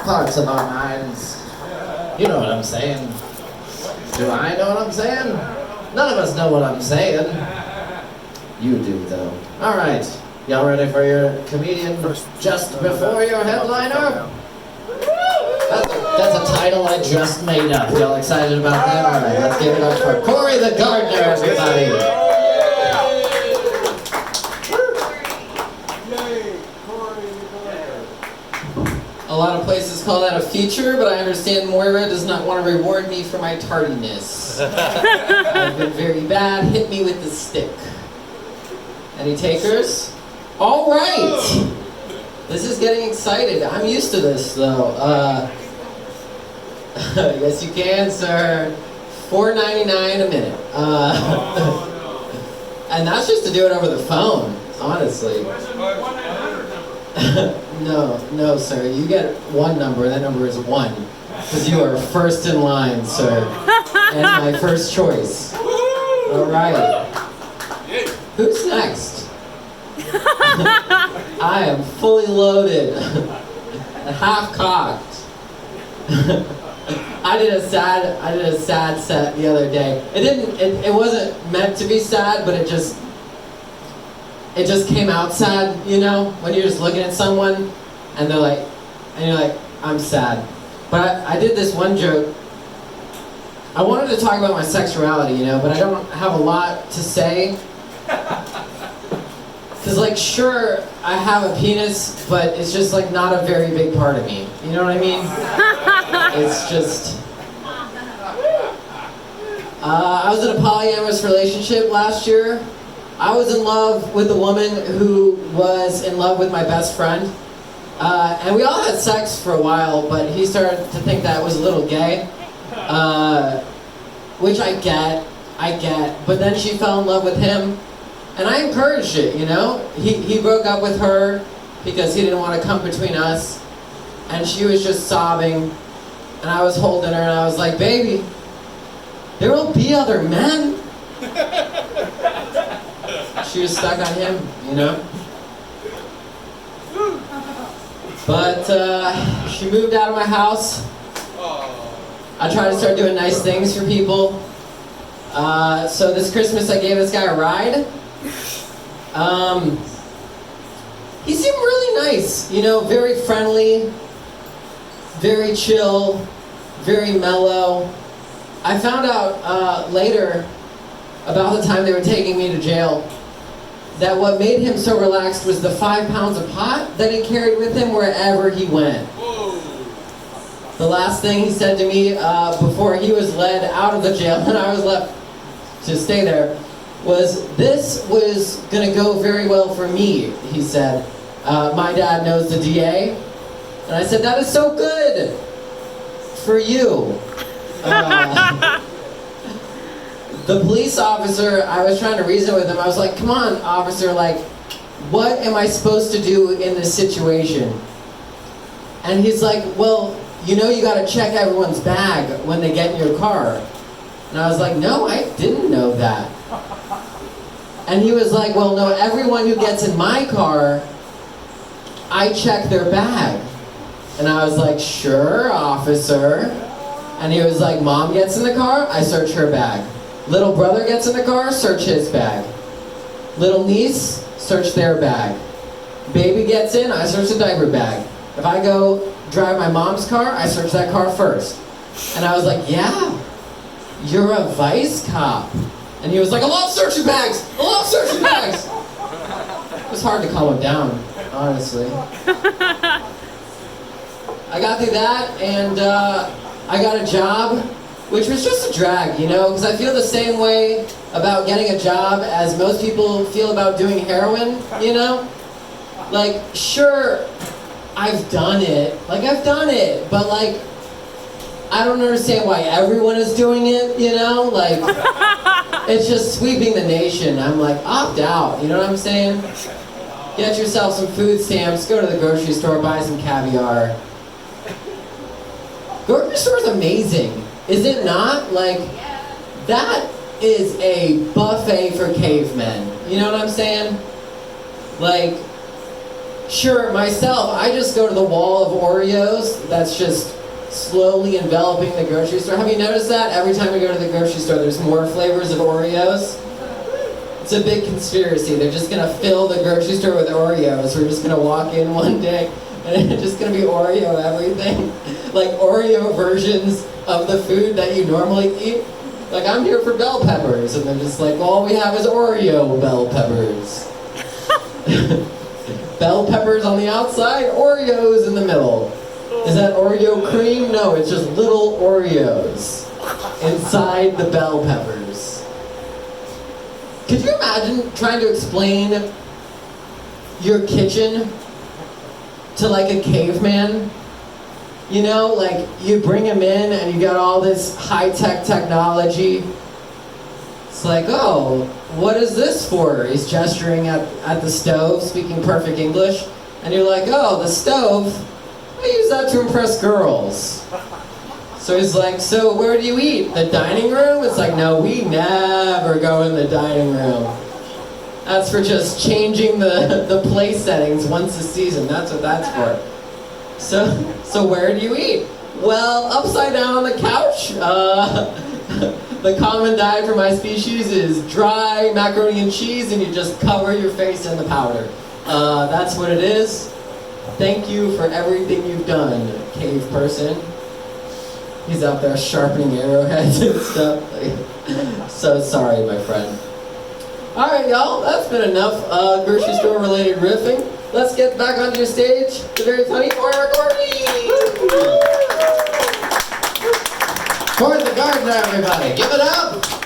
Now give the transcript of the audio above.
parts of our minds. You know what I'm saying. Do I know what I'm saying? None of us know what I'm saying. You do, though. All right. Y'all ready for your comedian just before your headliner? That's a title I just made up. Y'all excited about that? All right, let's give it up for Corey the Gardener, everybody. A lot of places call that a feature, but I understand Moira does not want to reward me for my tardiness. I've been very bad. Hit me with the stick. Any takers? All right. This is getting excited. I'm used to this, though. Yes, you can, sir. $4.99 a minute. And that's just to do it over the phone, honestly. No, sir. You get one number. That number is 1. Because you are first in line, sir. And my first choice. All right. Who's next? I am fully loaded. Half-cocked. I did a sad set the other day. It wasn't meant to be sad, but it just came out sad, you know, when you're just looking at someone and you're like, I'm sad. But I did this one joke. I wanted to talk about my sexuality, you know, but I don't have a lot to say. Cause like, sure, I have a penis, but it's just like not a very big part of me. You know what I mean? It's just, I was in a polyamorous relationship last year. I was in love with a woman who was in love with my best friend. And we all had sex for a while, but he started to think that was a little gay. Which I get. But then she fell in love with him. And I encouraged it, you know? He broke up with her because he didn't want to come between us. And she was just sobbing. And I was holding her and I was like, baby, there will be other men. She was stuck on him, you know? But she moved out of my house. I try to start doing nice things for people. So this Christmas I gave this guy a ride. He seemed really nice, you know, very friendly, very chill, very mellow. I found out later, about the time they were taking me to jail, that what made him so relaxed was the 5 pounds of pot that he carried with him wherever he went. Whoa. The last thing he said to me before he was led out of the jail and I was left to stay there was, "This was gonna go very well for me," he said. "My dad knows the DA." And I said, "That is so good for you." The police officer, I was trying to reason with him. I was like, "Come on, officer, like, what am I supposed to do in this situation?" And he's like, "Well, you know you gotta check everyone's bag when they get in your car." And I was like, "No, I didn't know that." And he was like, "Well, no, everyone who gets in my car, I check their bag." And I was like, "Sure, officer." And he was like, "Mom gets in the car, I search her bag. Little brother gets in the car, search his bag. Little niece, search their bag. Baby gets in, I search the diaper bag. If I go drive my mom's car, I search that car first." And I was like, "Yeah, you're a vice cop." And he was like, "I love searching bags! I love searching bags!" It was hard to calm him down, honestly. I got through that, and I got a job, which was just a drag, you know, because I feel the same way about getting a job as most people feel about doing heroin, you know? Like, sure, I've done it, but like, I don't understand why everyone is doing it, you know? Like, it's just sweeping the nation. I'm like, opt out, you know what I'm saying? Get yourself some food stamps, go to the grocery store, buy some caviar. Grocery store is amazing, is it not? Like, that is a buffet for cavemen. You know what I'm saying? Like, Sure, myself, I just go to the wall of Oreos that's just slowly enveloping the grocery store. Have you noticed that? Every time we go to the grocery store, there's more flavors of Oreos. It's a big conspiracy. They're just gonna fill the grocery store with Oreos. We're just gonna walk in one day and it's just gonna be Oreo everything. Like Oreo versions of the food that you normally eat. Like, I'm here for bell peppers, and they're just like, well, all we have is Oreo bell peppers. Bell peppers on the outside, Oreos in the middle. Is that Oreo cream? No, it's just little Oreos inside the bell peppers. Could you imagine trying to explain your kitchen to like a caveman? You know, like you bring him in and you got all this high-tech technology. It's like, oh, what is this for? He's gesturing at the stove, speaking perfect English. And you're like, oh, the stove? I use that to impress girls. So he's like, so where do you eat? The dining room? It's like, no, we never go in the dining room. That's for just changing the place settings once a season. That's what that's for. So where do you eat? Well, upside down on the couch. The common diet for my species is dry macaroni and cheese, and you just cover your face in the powder. That's what it is. Thank you for everything you've done, cave person. He's out there sharpening arrowheads and stuff. So sorry, my friend. All right, y'all, that's been enough grocery store related riffing. Let's get back onto your stage. The very funny Oreo For the gardener, everybody, give it up!